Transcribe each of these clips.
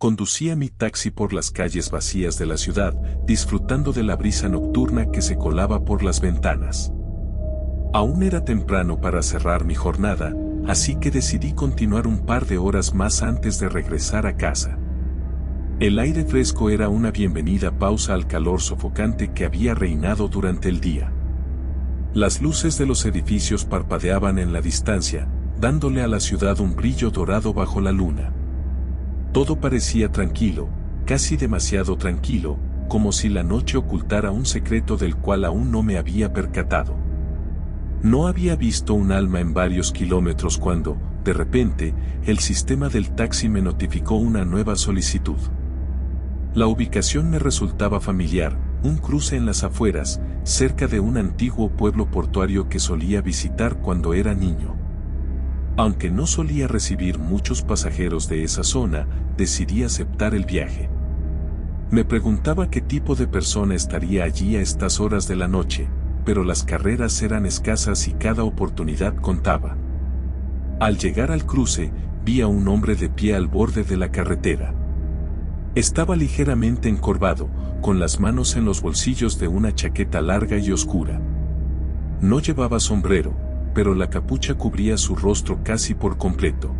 Conducía mi taxi por las calles vacías de la ciudad, disfrutando de la brisa nocturna que se colaba por las ventanas. Aún era temprano para cerrar mi jornada, así que decidí continuar un par de horas más antes de regresar a casa. El aire fresco era una bienvenida pausa al calor sofocante que había reinado durante el día. Las luces de los edificios parpadeaban en la distancia, dándole a la ciudad un brillo dorado bajo la luna. Todo parecía tranquilo, casi demasiado tranquilo, como si la noche ocultara un secreto del cual aún no me había percatado. No había visto un alma en varios kilómetros cuando, de repente, el sistema del taxi me notificó una nueva solicitud. La ubicación me resultaba familiar, un cruce en las afueras, cerca de un antiguo pueblo portuario que solía visitar cuando era niño. Aunque no solía recibir muchos pasajeros de esa zona, decidí aceptar el viaje. Me preguntaba qué tipo de persona estaría allí a estas horas de la noche, pero las carreras eran escasas y cada oportunidad contaba. Al llegar al cruce, vi a un hombre de pie al borde de la carretera. Estaba ligeramente encorvado, con las manos en los bolsillos de una chaqueta larga y oscura. No llevaba sombrero, pero la capucha cubría su rostro casi por completo.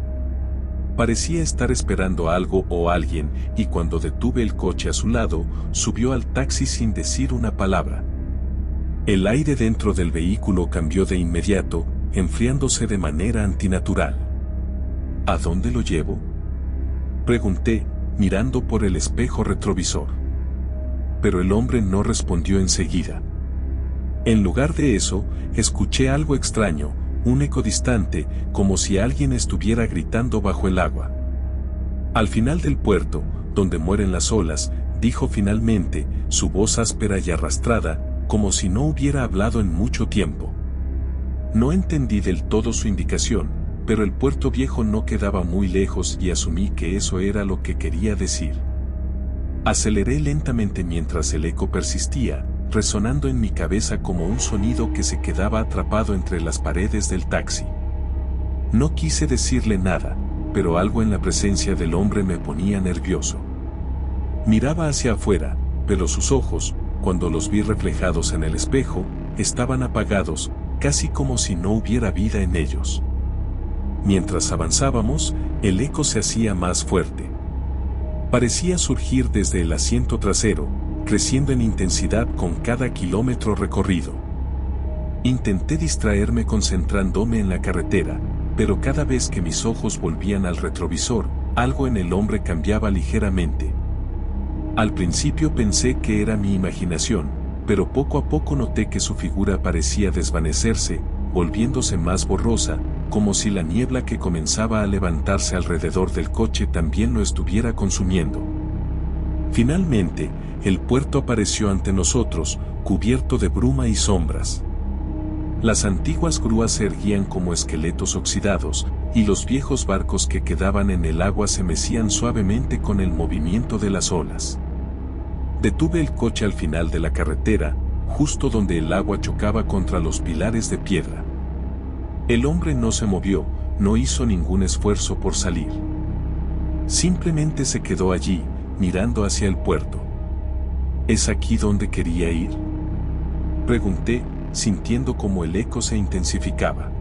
Parecía estar esperando algo o alguien, y cuando detuve el coche a su lado, subió al taxi sin decir una palabra. El aire dentro del vehículo cambió de inmediato, enfriándose de manera antinatural. ¿A dónde lo llevo?, pregunté, mirando por el espejo retrovisor. Pero el hombre no respondió enseguida. En lugar de eso, escuché algo extraño, un eco distante, como si alguien estuviera gritando bajo el agua. Al final del puerto, donde mueren las olas, dijo finalmente, su voz áspera y arrastrada, como si no hubiera hablado en mucho tiempo. No entendí del todo su indicación, pero el puerto viejo no quedaba muy lejos y asumí que eso era lo que quería decir. Aceleré lentamente mientras el eco persistía, resonando en mi cabeza como un sonido que se quedaba atrapado entre las paredes del taxi. No quise decirle nada, pero algo en la presencia del hombre me ponía nervioso. Miraba hacia afuera, pero sus ojos, cuando los vi reflejados en el espejo, estaban apagados, casi como si no hubiera vida en ellos. Mientras avanzábamos, el eco se hacía más fuerte. Parecía surgir desde el asiento trasero, creciendo en intensidad con cada kilómetro recorrido. Intenté distraerme concentrándome en la carretera, pero cada vez que mis ojos volvían al retrovisor, algo en el hombre cambiaba ligeramente. Al principio pensé que era mi imaginación, pero poco a poco noté que su figura parecía desvanecerse, volviéndose más borrosa, como si la niebla que comenzaba a levantarse alrededor del coche también lo estuviera consumiendo. Finalmente, el puerto apareció ante nosotros, cubierto de bruma y sombras. Las antiguas grúas se erguían como esqueletos oxidados, y los viejos barcos que quedaban en el agua se mecían suavemente con el movimiento de las olas. Detuve el coche al final de la carretera, justo donde el agua chocaba contra los pilares de piedra. El hombre no se movió, no hizo ningún esfuerzo por salir. Simplemente se quedó allí, mirando hacia el puerto. ¿Es aquí donde quería ir?, pregunté, sintiendo como el eco se intensificaba.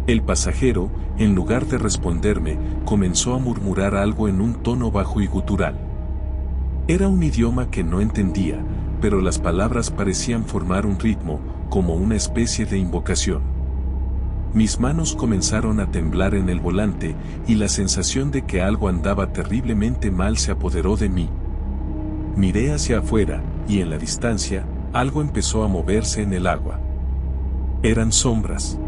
El pasajero, en lugar de responderme, comenzó a murmurar algo en un tono bajo y gutural. Era un idioma que no entendía, pero las palabras parecían formar un ritmo, como una especie de invocación. Mis manos comenzaron a temblar en el volante, y la sensación de que algo andaba terriblemente mal se apoderó de mí. Miré hacia afuera, y en la distancia, algo empezó a moverse en el agua. Eran sombras.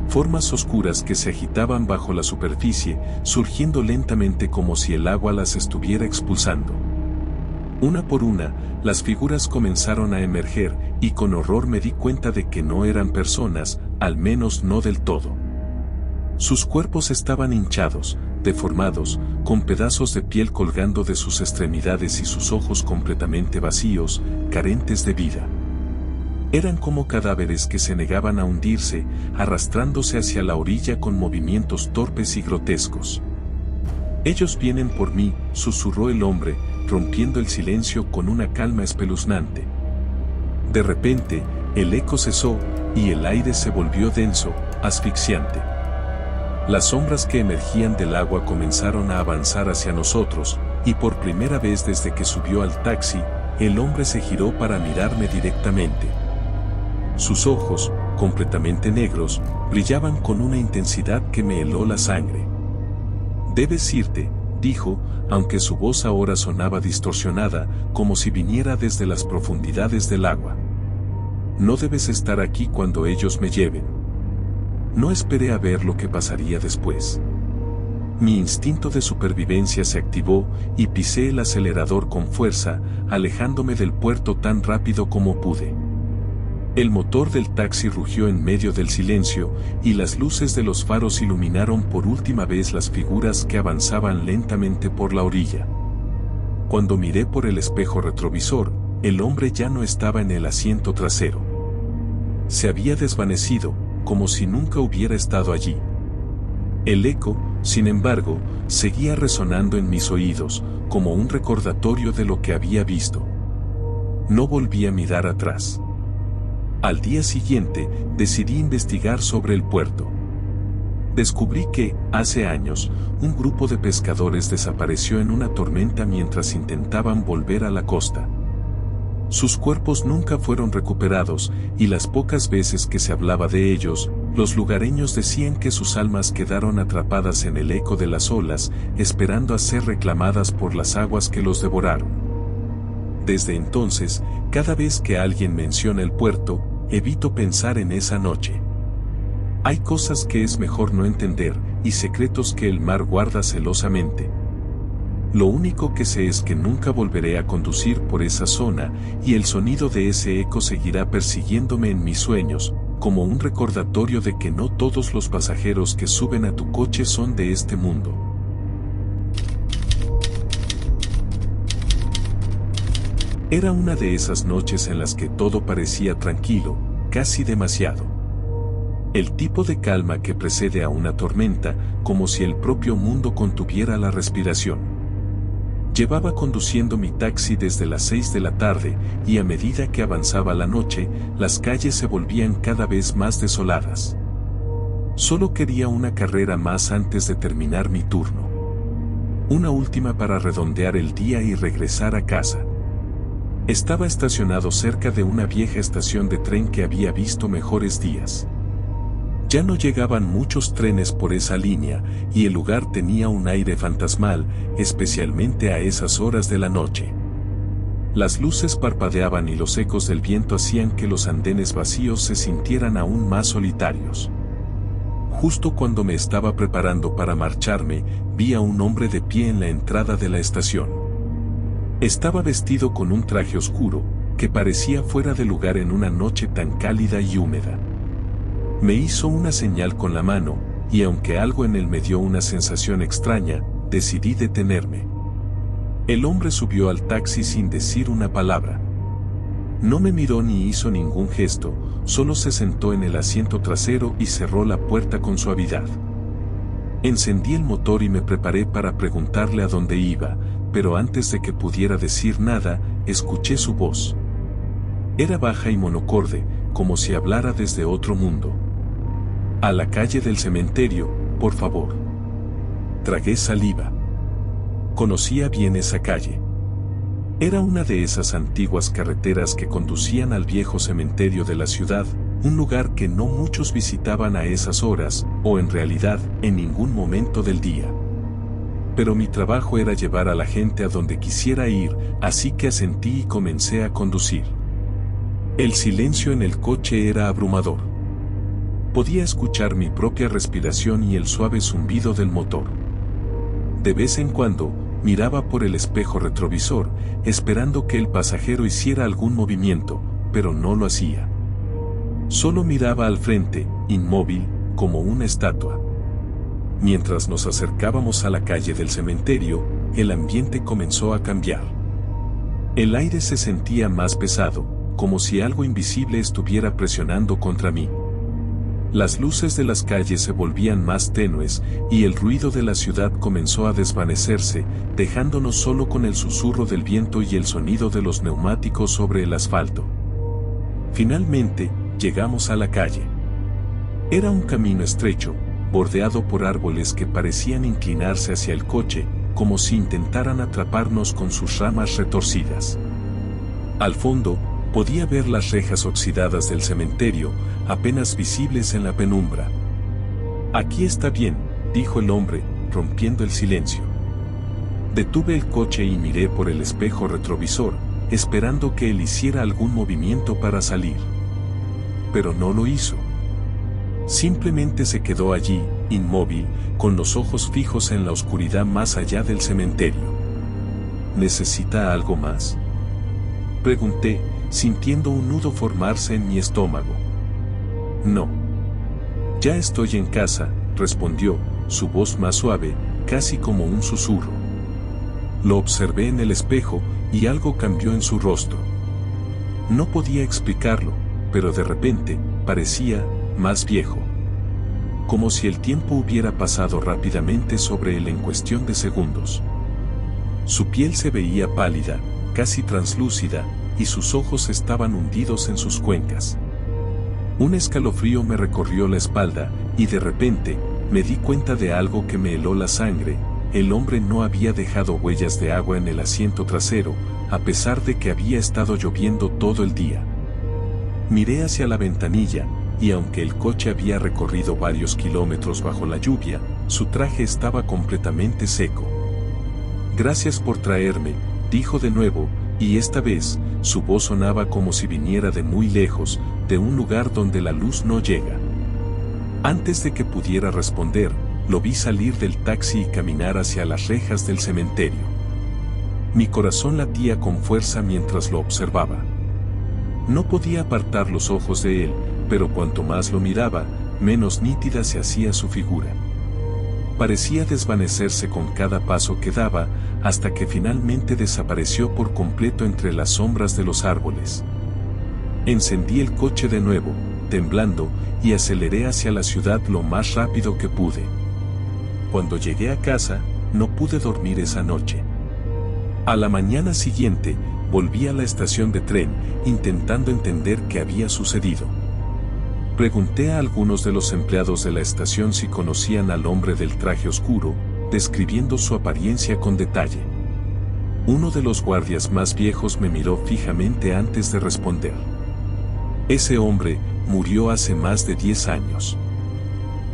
Formas oscuras que se agitaban bajo la superficie, surgiendo lentamente como si el agua las estuviera expulsando. Una por una, las figuras comenzaron a emerger, y con horror me di cuenta de que no eran personas, al menos no del todo. Sus cuerpos estaban hinchados, deformados, con pedazos de piel colgando de sus extremidades y sus ojos completamente vacíos, carentes de vida. Eran como cadáveres que se negaban a hundirse, arrastrándose hacia la orilla con movimientos torpes y grotescos. Ellos vienen por mí, susurró el hombre, rompiendo el silencio con una calma espeluznante. De repente, el eco cesó, y el aire se volvió denso, asfixiante. Las sombras que emergían del agua comenzaron a avanzar hacia nosotros, y por primera vez desde que subió al taxi, el hombre se giró para mirarme directamente. Sus ojos, completamente negros, brillaban con una intensidad que me heló la sangre. «Debes irte», dijo, aunque su voz ahora sonaba distorsionada, como si viniera desde las profundidades del agua. «No debes estar aquí cuando ellos me lleven». No esperé a ver lo que pasaría después. Mi instinto de supervivencia se activó y pisé el acelerador con fuerza, alejándome del puerto tan rápido como pude. El motor del taxi rugió en medio del silencio, y las luces de los faros iluminaron por última vez las figuras que avanzaban lentamente por la orilla. Cuando miré por el espejo retrovisor, el hombre ya no estaba en el asiento trasero. Se había desvanecido, como si nunca hubiera estado allí. El eco, sin embargo, seguía resonando en mis oídos, como un recordatorio de lo que había visto. No volví a mirar atrás. Al día siguiente, decidí investigar sobre el puerto. Descubrí que, hace años, un grupo de pescadores desapareció en una tormenta mientras intentaban volver a la costa. Sus cuerpos nunca fueron recuperados, y las pocas veces que se hablaba de ellos, los lugareños decían que sus almas quedaron atrapadas en el eco de las olas, esperando a ser reclamadas por las aguas que los devoraron. Desde entonces, cada vez que alguien menciona el puerto, evito pensar en esa noche. Hay cosas que es mejor no entender, y secretos que el mar guarda celosamente. Lo único que sé es que nunca volveré a conducir por esa zona, y el sonido de ese eco seguirá persiguiéndome en mis sueños, como un recordatorio de que no todos los pasajeros que suben a tu coche son de este mundo. Era una de esas noches en las que todo parecía tranquilo, casi demasiado. El tipo de calma que precede a una tormenta, como si el propio mundo contuviera la respiración. Llevaba conduciendo mi taxi desde las 6 de la tarde, y a medida que avanzaba la noche, las calles se volvían cada vez más desoladas. Solo quería una carrera más antes de terminar mi turno. Una última para redondear el día y regresar a casa. Estaba estacionado cerca de una vieja estación de tren que había visto mejores días. Ya no llegaban muchos trenes por esa línea, y el lugar tenía un aire fantasmal, especialmente a esas horas de la noche. Las luces parpadeaban y los ecos del viento hacían que los andenes vacíos se sintieran aún más solitarios. Justo cuando me estaba preparando para marcharme, vi a un hombre de pie en la entrada de la estación. Estaba vestido con un traje oscuro, que parecía fuera de lugar en una noche tan cálida y húmeda. Me hizo una señal con la mano, y aunque algo en él me dio una sensación extraña, decidí detenerme. El hombre subió al taxi sin decir una palabra. No me miró ni hizo ningún gesto, solo se sentó en el asiento trasero y cerró la puerta con suavidad. Encendí el motor y me preparé para preguntarle a dónde iba, pero antes de que pudiera decir nada, escuché su voz. Era baja y monocorde, como si hablara desde otro mundo. «A la calle del cementerio, por favor». Tragué saliva. Conocía bien esa calle. Era una de esas antiguas carreteras que conducían al viejo cementerio de la ciudad, un lugar que no muchos visitaban a esas horas, o en realidad, en ningún momento del día. Pero mi trabajo era llevar a la gente a donde quisiera ir, así que asentí y comencé a conducir. El silencio en el coche era abrumador. Podía escuchar mi propia respiración y el suave zumbido del motor. De vez en cuando, miraba por el espejo retrovisor, esperando que el pasajero hiciera algún movimiento, pero no lo hacía. Solo miraba al frente, inmóvil, como una estatua. Mientras nos acercábamos a la calle del cementerio, el ambiente comenzó a cambiar. El aire se sentía más pesado, como si algo invisible estuviera presionando contra mí. Las luces de las calles se volvían más tenues y el ruido de la ciudad comenzó a desvanecerse, dejándonos solo con el susurro del viento y el sonido de los neumáticos sobre el asfalto. Finalmente, llegamos a la calle. Era un camino estrecho, bordeado por árboles que parecían inclinarse hacia el coche, como si intentaran atraparnos con sus ramas retorcidas. Al fondo, podía ver las rejas oxidadas del cementerio, apenas visibles en la penumbra. «Aquí está bien», dijo el hombre, rompiendo el silencio. Detuve el coche y miré por el espejo retrovisor, esperando que él hiciera algún movimiento para salir. Pero no lo hizo. Simplemente se quedó allí, inmóvil, con los ojos fijos en la oscuridad más allá del cementerio. ¿Necesita algo más?, pregunté, sintiendo un nudo formarse en mi estómago. «No. Ya estoy en casa», respondió, su voz más suave, casi como un susurro. Lo observé en el espejo, y algo cambió en su rostro. No podía explicarlo, pero de repente, parecía más viejo. Como si el tiempo hubiera pasado rápidamente sobre él en cuestión de segundos. Su piel se veía pálida, casi translúcida, y sus ojos estaban hundidos en sus cuencas. Un escalofrío me recorrió la espalda, y de repente, me di cuenta de algo que me heló la sangre. El hombre no había dejado huellas de agua en el asiento trasero, a pesar de que había estado lloviendo todo el día. Miré hacia la ventanilla, y aunque el coche había recorrido varios kilómetros bajo la lluvia, su traje estaba completamente seco. «Gracias por traerme», dijo de nuevo, y esta vez, su voz sonaba como si viniera de muy lejos, de un lugar donde la luz no llega. Antes de que pudiera responder, lo vi salir del taxi y caminar hacia las rejas del cementerio. Mi corazón latía con fuerza mientras lo observaba. No podía apartar los ojos de él, pero cuanto más lo miraba, menos nítida se hacía su figura. Parecía desvanecerse con cada paso que daba, hasta que finalmente desapareció por completo entre las sombras de los árboles. Encendí el coche de nuevo, temblando, y aceleré hacia la ciudad lo más rápido que pude. Cuando llegué a casa, no pude dormir esa noche. A la mañana siguiente, volví a la estación de tren, intentando entender qué había sucedido. Pregunté a algunos de los empleados de la estación si conocían al hombre del traje oscuro, describiendo su apariencia con detalle. Uno de los guardias más viejos me miró fijamente antes de responder. «Ese hombre murió hace más de 10 años.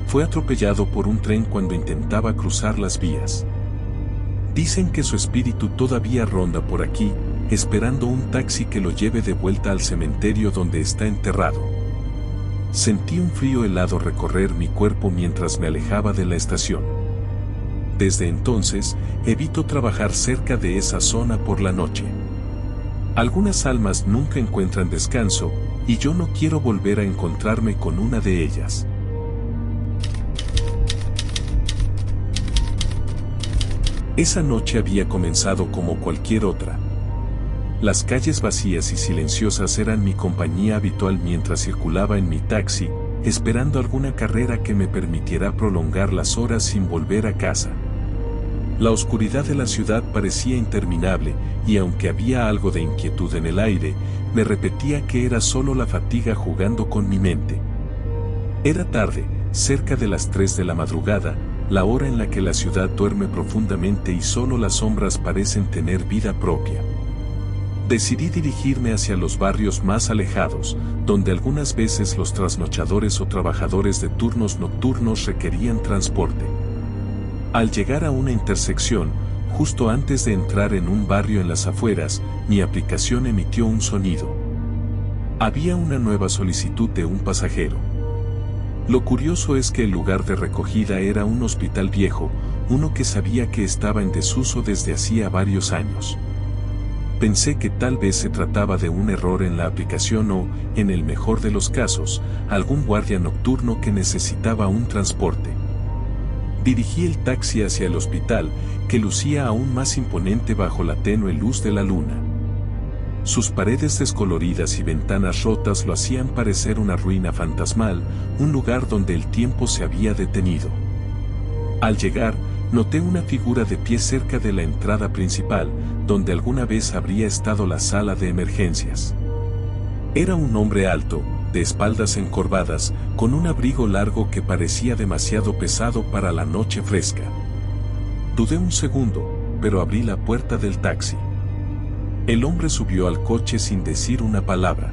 Fue atropellado por un tren cuando intentaba cruzar las vías. Dicen que su espíritu todavía ronda por aquí, esperando un taxi que lo lleve de vuelta al cementerio donde está enterrado». Sentí un frío helado recorrer mi cuerpo mientras me alejaba de la estación. Desde entonces, evito trabajar cerca de esa zona por la noche. Algunas almas nunca encuentran descanso, y yo no quiero volver a encontrarme con una de ellas. Esa noche había comenzado como cualquier otra. Las calles vacías y silenciosas eran mi compañía habitual mientras circulaba en mi taxi, esperando alguna carrera que me permitiera prolongar las horas sin volver a casa. La oscuridad de la ciudad parecía interminable, y aunque había algo de inquietud en el aire, me repetía que era solo la fatiga jugando con mi mente. Era tarde, cerca de las 3 de la madrugada, la hora en la que la ciudad duerme profundamente y solo las sombras parecen tener vida propia. Decidí dirigirme hacia los barrios más alejados, donde algunas veces los trasnochadores o trabajadores de turnos nocturnos requerían transporte. Al llegar a una intersección, justo antes de entrar en un barrio en las afueras, mi aplicación emitió un sonido. Había una nueva solicitud de un pasajero. Lo curioso es que el lugar de recogida era un hospital viejo, uno que sabía que estaba en desuso desde hacía varios años. Pensé que tal vez se trataba de un error en la aplicación o, en el mejor de los casos, algún guardia nocturno que necesitaba un transporte. Dirigí el taxi hacia el hospital, que lucía aún más imponente bajo la tenue luz de la luna. Sus paredes descoloridas y ventanas rotas lo hacían parecer una ruina fantasmal, un lugar donde el tiempo se había detenido. Al llegar, noté una figura de pie cerca de la entrada principal, donde alguna vez habría estado la sala de emergencias. Era un hombre alto, de espaldas encorvadas, con un abrigo largo que parecía demasiado pesado para la noche fresca. Dudé un segundo, pero abrí la puerta del taxi. El hombre subió al coche sin decir una palabra.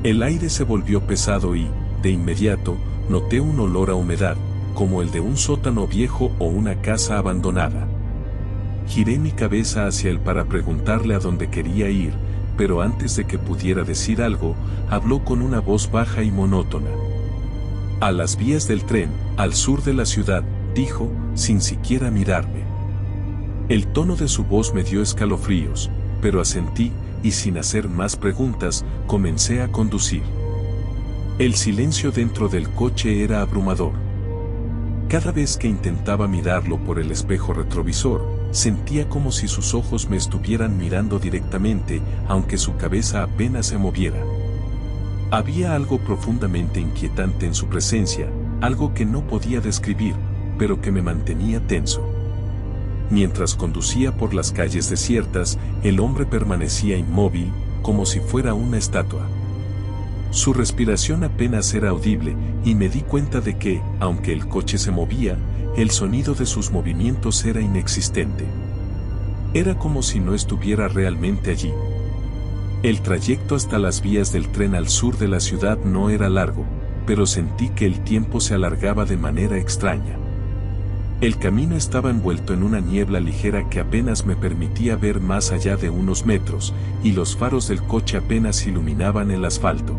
El aire se volvió pesado y, de inmediato, noté un olor a humedad, como el de un sótano viejo o una casa abandonada. Giré mi cabeza hacia él para preguntarle a dónde quería ir, pero antes de que pudiera decir algo, habló con una voz baja y monótona. A las vías del tren, al sur de la ciudad, dijo, sin siquiera mirarme. El tono de su voz me dio escalofríos, pero asentí, y sin hacer más preguntas, comencé a conducir. El silencio dentro del coche era abrumador. Cada vez que intentaba mirarlo por el espejo retrovisor, sentía como si sus ojos me estuvieran mirando directamente, aunque su cabeza apenas se moviera. Había algo profundamente inquietante en su presencia, algo que no podía describir, pero que me mantenía tenso. Mientras conducía por las calles desiertas, el hombre permanecía inmóvil, como si fuera una estatua. Su respiración apenas era audible, y me di cuenta de que, aunque el coche se movía, el sonido de sus movimientos era inexistente. Era como si no estuviera realmente allí. El trayecto hasta las vías del tren al sur de la ciudad no era largo, pero sentí que el tiempo se alargaba de manera extraña. El camino estaba envuelto en una niebla ligera que apenas me permitía ver más allá de unos metros, y los faros del coche apenas iluminaban el asfalto.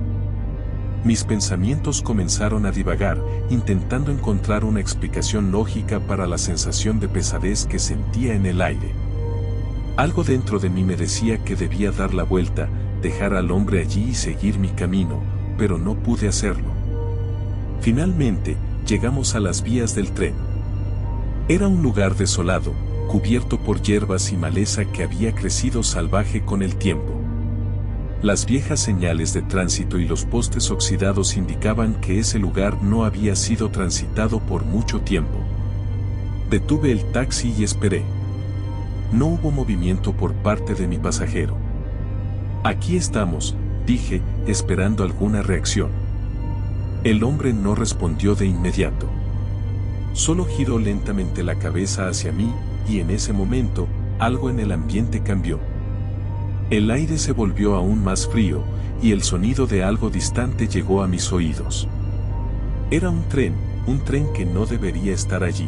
Mis pensamientos comenzaron a divagar, intentando encontrar una explicación lógica para la sensación de pesadez que sentía en el aire. Algo dentro de mí me decía que debía dar la vuelta, dejar al hombre allí y seguir mi camino, pero no pude hacerlo. Finalmente, llegamos a las vías del tren. Era un lugar desolado, cubierto por hierbas y maleza que había crecido salvaje con el tiempo. Las viejas señales de tránsito y los postes oxidados indicaban que ese lugar no había sido transitado por mucho tiempo. Detuve el taxi y esperé. No hubo movimiento por parte de mi pasajero. Aquí estamos, dije, esperando alguna reacción. El hombre no respondió de inmediato. Solo giró lentamente la cabeza hacia mí, y en ese momento, algo en el ambiente cambió. El aire se volvió aún más frío, y el sonido de algo distante llegó a mis oídos. Era un tren que no debería estar allí.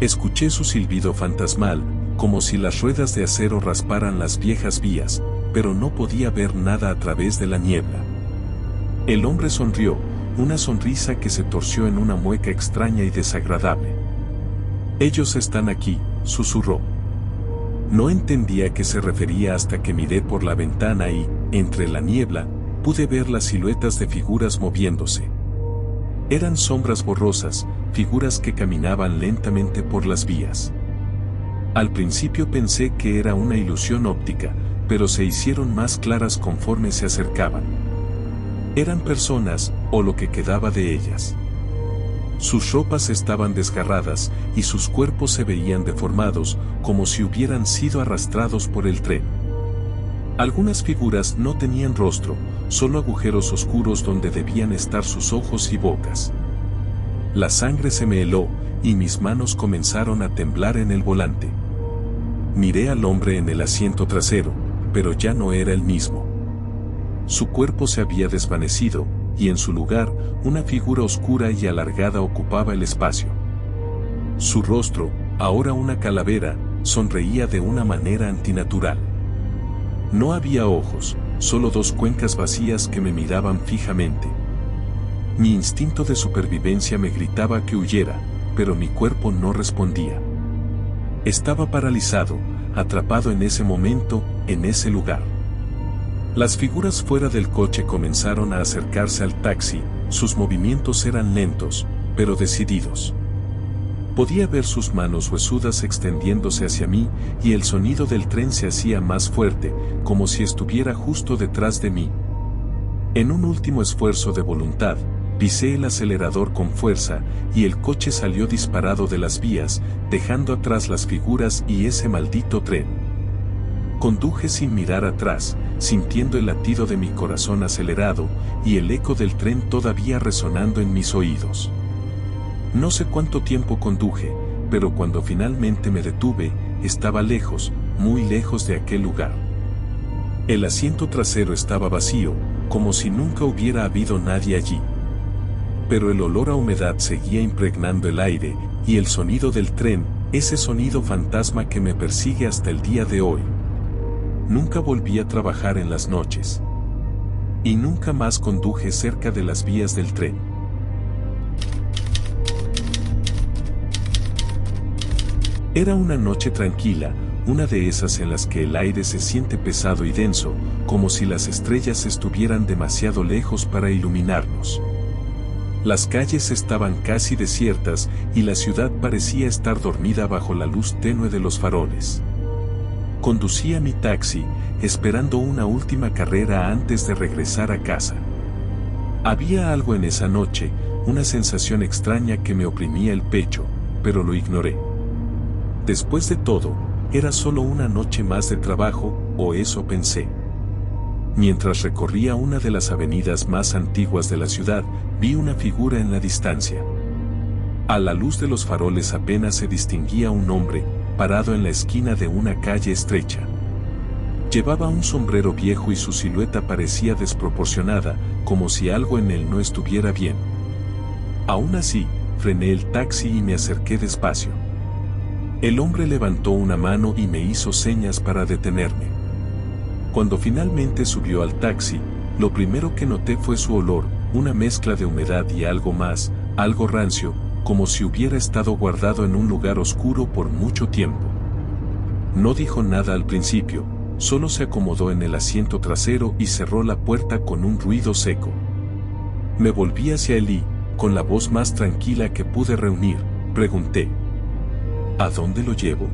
Escuché su silbido fantasmal, como si las ruedas de acero rasparan las viejas vías, pero no podía ver nada a través de la niebla. El hombre sonrió, una sonrisa que se torció en una mueca extraña y desagradable. «Ellos están aquí», susurró. No entendía a qué se refería hasta que miré por la ventana y, entre la niebla, pude ver las siluetas de figuras moviéndose. Eran sombras borrosas, figuras que caminaban lentamente por las vías. Al principio pensé que era una ilusión óptica, pero se hicieron más claras conforme se acercaban. Eran personas, o lo que quedaba de ellas. Sus ropas estaban desgarradas, y sus cuerpos se veían deformados, como si hubieran sido arrastrados por el tren. Algunas figuras no tenían rostro, solo agujeros oscuros donde debían estar sus ojos y bocas. La sangre se me heló, y mis manos comenzaron a temblar en el volante. Miré al hombre en el asiento trasero, pero ya no era el mismo. Su cuerpo se había desvanecido, y en su lugar, una figura oscura y alargada ocupaba el espacio. Su rostro, ahora una calavera, sonreía de una manera antinatural. No había ojos, solo dos cuencas vacías que me miraban fijamente. Mi instinto de supervivencia me gritaba que huyera, pero mi cuerpo no respondía. Estaba paralizado, atrapado en ese momento, en ese lugar. Las figuras fuera del coche comenzaron a acercarse al taxi, sus movimientos eran lentos, pero decididos. Podía ver sus manos huesudas extendiéndose hacia mí y el sonido del tren se hacía más fuerte, como si estuviera justo detrás de mí. En un último esfuerzo de voluntad, pisé el acelerador con fuerza y el coche salió disparado de las vías, dejando atrás las figuras y ese maldito tren. Conduje sin mirar atrás, sintiendo el latido de mi corazón acelerado y el eco del tren todavía resonando en mis oídos. No sé cuánto tiempo conduje, pero cuando finalmente me detuve, estaba lejos, muy lejos de aquel lugar. El asiento trasero estaba vacío, como si nunca hubiera habido nadie allí. Pero el olor a humedad seguía impregnando el aire, y el sonido del tren, ese sonido fantasma que me persigue hasta el día de hoy. Nunca volví a trabajar en las noches. Y nunca más conduje cerca de las vías del tren. Era una noche tranquila, una de esas en las que el aire se siente pesado y denso, como si las estrellas estuvieran demasiado lejos para iluminarnos. Las calles estaban casi desiertas y la ciudad parecía estar dormida bajo la luz tenue de los faroles. Conducía mi taxi, esperando una última carrera antes de regresar a casa. Había algo en esa noche, una sensación extraña que me oprimía el pecho, pero lo ignoré. Después de todo, era solo una noche más de trabajo, o eso pensé. Mientras recorría una de las avenidas más antiguas de la ciudad, vi una figura en la distancia. A la luz de los faroles apenas se distinguía un hombre, parado en la esquina de una calle estrecha. Llevaba un sombrero viejo y su silueta parecía desproporcionada, como si algo en él no estuviera bien. Aún así, frené el taxi y me acerqué despacio. El hombre levantó una mano y me hizo señas para detenerme. Cuando finalmente subió al taxi, lo primero que noté fue su olor, una mezcla de humedad y algo más, algo rancio, como si hubiera estado guardado en un lugar oscuro por mucho tiempo. No dijo nada al principio, solo se acomodó en el asiento trasero y cerró la puerta con un ruido seco. Me volví hacia él y, con la voz más tranquila que pude reunir, pregunté: ¿A dónde lo llevo?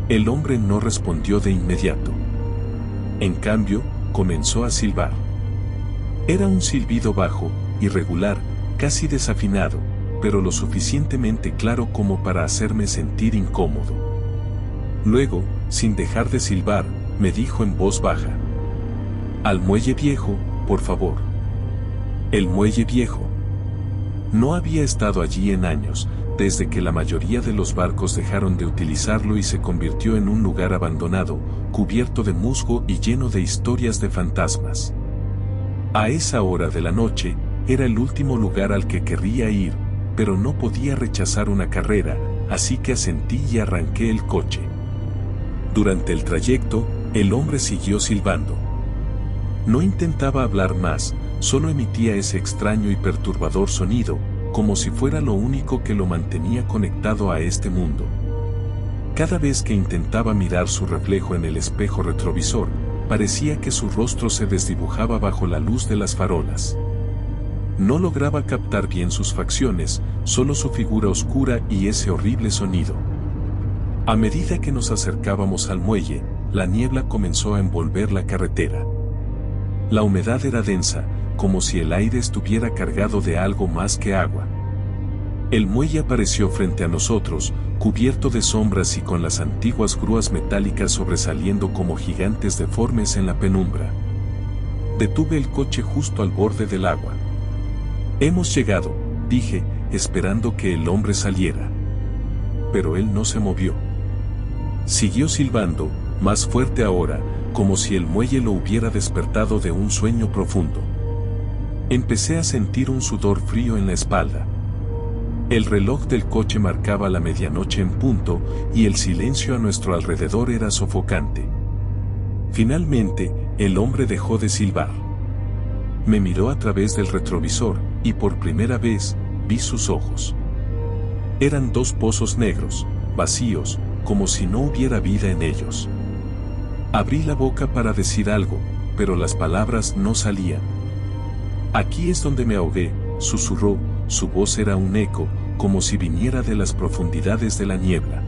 El hombre no respondió de inmediato. En cambio, comenzó a silbar. Era un silbido bajo, irregular, casi desafinado, pero lo suficientemente claro como para hacerme sentir incómodo. Luego, sin dejar de silbar, me dijo en voz baja: «Al muelle viejo, por favor». El muelle viejo. No había estado allí en años, desde que la mayoría de los barcos dejaron de utilizarlo y se convirtió en un lugar abandonado, cubierto de musgo y lleno de historias de fantasmas. A esa hora de la noche, era el último lugar al que querría ir, pero no podía rechazar una carrera, así que asentí y arranqué el coche. Durante el trayecto, el hombre siguió silbando. No intentaba hablar más, solo emitía ese extraño y perturbador sonido, como si fuera lo único que lo mantenía conectado a este mundo. Cada vez que intentaba mirar su reflejo en el espejo retrovisor, parecía que su rostro se desdibujaba bajo la luz de las farolas. No lograba captar bien sus facciones, solo su figura oscura y ese horrible sonido. A medida que nos acercábamos al muelle, la niebla comenzó a envolver la carretera. La humedad era densa, como si el aire estuviera cargado de algo más que agua. El muelle apareció frente a nosotros, cubierto de sombras y con las antiguas grúas metálicas sobresaliendo como gigantes deformes en la penumbra. Detuve el coche justo al borde del agua. «Hemos llegado», dije, esperando que el hombre saliera. Pero él no se movió. Siguió silbando, más fuerte ahora, como si el muelle lo hubiera despertado de un sueño profundo. Empecé a sentir un sudor frío en la espalda. El reloj del coche marcaba la medianoche en punto y el silencio a nuestro alrededor era sofocante. Finalmente, el hombre dejó de silbar. Me miró a través del retrovisor y por primera vez vi sus ojos. Eran dos pozos negros, vacíos, como si no hubiera vida en ellos. Abrí la boca para decir algo, pero las palabras no salían. «Aquí es donde me ahogué», susurró, su voz era un eco, como si viniera de las profundidades de la niebla.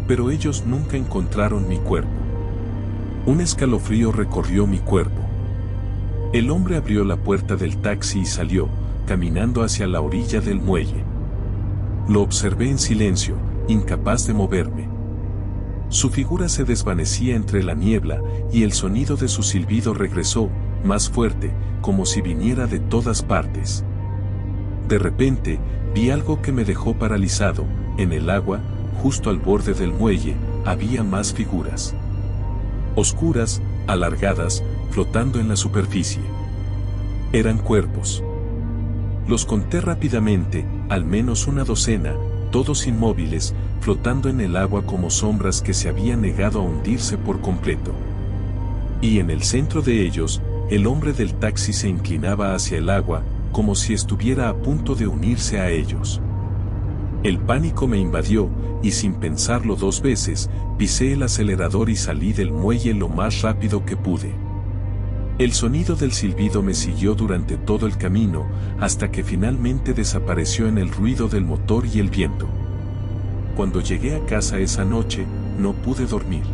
Pero ellos nunca encontraron mi cuerpo. Un escalofrío recorrió mi cuerpo. El hombre abrió la puerta del taxi y salió, caminando hacia la orilla del muelle. Lo observé en silencio, incapaz de moverme. Su figura se desvanecía entre la niebla y el sonido de su silbido regresó, más fuerte, como si viniera de todas partes. De repente, vi algo que me dejó paralizado. En el agua, justo al borde del muelle, había más figuras. Oscuras, alargadas, flotando en la superficie. Eran cuerpos. Los conté rápidamente, al menos una docena, todos inmóviles, flotando en el agua como sombras que se habían negado a hundirse por completo. Y en el centro de ellos, el hombre del taxi se inclinaba hacia el agua, como si estuviera a punto de unirse a ellos. El pánico me invadió, y sin pensarlo dos veces, pisé el acelerador y salí del muelle lo más rápido que pude. El sonido del silbido me siguió durante todo el camino, hasta que finalmente desapareció en el ruido del motor y el viento. Cuando llegué a casa esa noche, no pude dormir.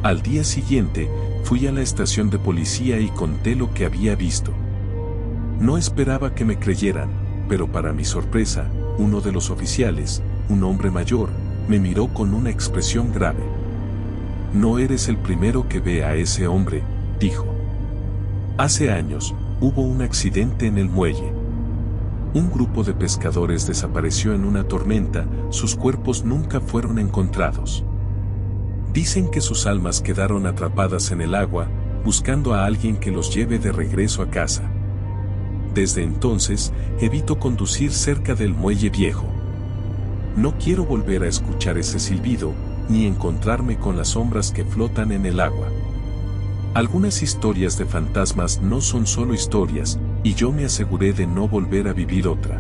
Al día siguiente, fui a la estación de policía y conté lo que había visto. No esperaba que me creyeran, pero para mi sorpresa, uno de los oficiales, un hombre mayor, me miró con una expresión grave. «No eres el primero que ve a ese hombre», dijo. Hace años, hubo un accidente en el muelle. Un grupo de pescadores desapareció en una tormenta, sus cuerpos nunca fueron encontrados. Dicen que sus almas quedaron atrapadas en el agua, buscando a alguien que los lleve de regreso a casa. Desde entonces, evito conducir cerca del muelle viejo. No quiero volver a escuchar ese silbido, ni encontrarme con las sombras que flotan en el agua. Algunas historias de fantasmas no son solo historias, y yo me aseguré de no volver a vivir otra.